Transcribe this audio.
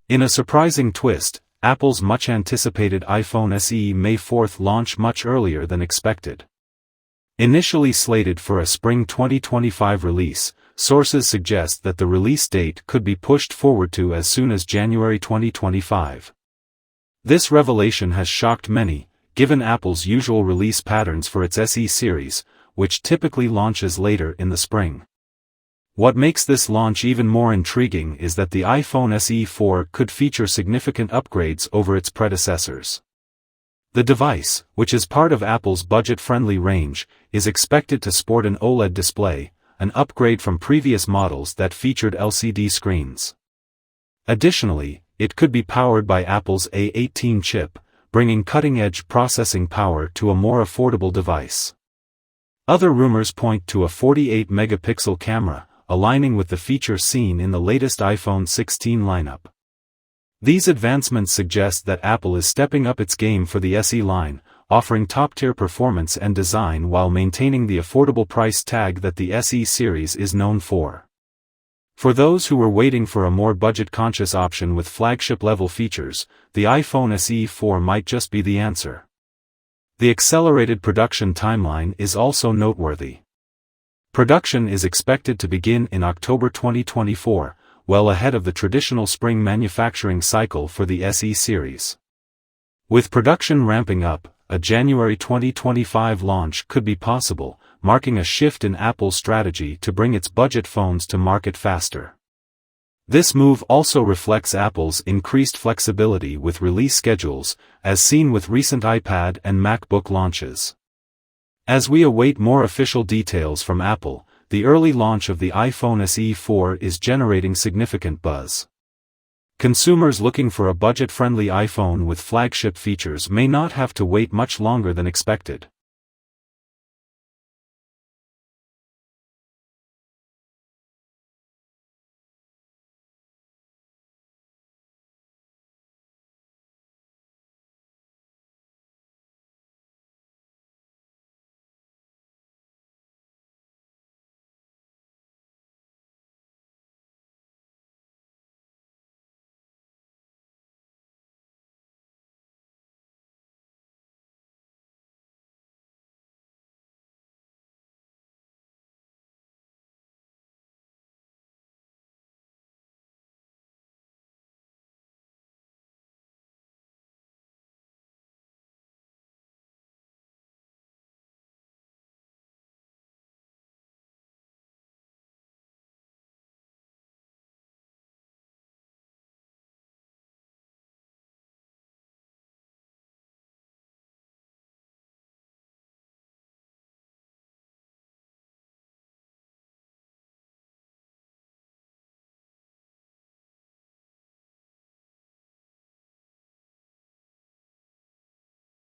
In a surprising twist, Apple's much-anticipated iPhone SE May 4th launch much earlier than expected. Initially slated for a spring 2025 release, sources suggest that the release date could be pushed forward to as soon as January 2025. This revelation has shocked many, given Apple's usual release patterns for its SE series, which typically launches later in the spring. What makes this launch even more intriguing is that the iPhone SE 4 could feature significant upgrades over its predecessors. The device, which is part of Apple's budget-friendly range, is expected to sport an OLED display, an upgrade from previous models that featured LCD screens. Additionally, it could be powered by Apple's A18 chip, bringing cutting-edge processing power to a more affordable device. Other rumors point to a 48-megapixel camera, aligning with the feature seen in the latest iPhone 16 lineup. These advancements suggest that Apple is stepping up its game for the SE line, offering top-tier performance and design while maintaining the affordable price tag that the SE series is known for. For those who were waiting for a more budget-conscious option with flagship-level features, the iPhone SE 4 might just be the answer. The accelerated production timeline is also noteworthy. Production is expected to begin in October 2024, well ahead of the traditional spring manufacturing cycle for the SE series. With production ramping up, a January 2025 launch could be possible, marking a shift in Apple's strategy to bring its budget phones to market faster. This move also reflects Apple's increased flexibility with release schedules, as seen with recent iPad and MacBook launches. As we await more official details from Apple, the early launch of the iPhone SE 4 is generating significant buzz. Consumers looking for a budget-friendly iPhone with flagship features may not have to wait much longer than expected.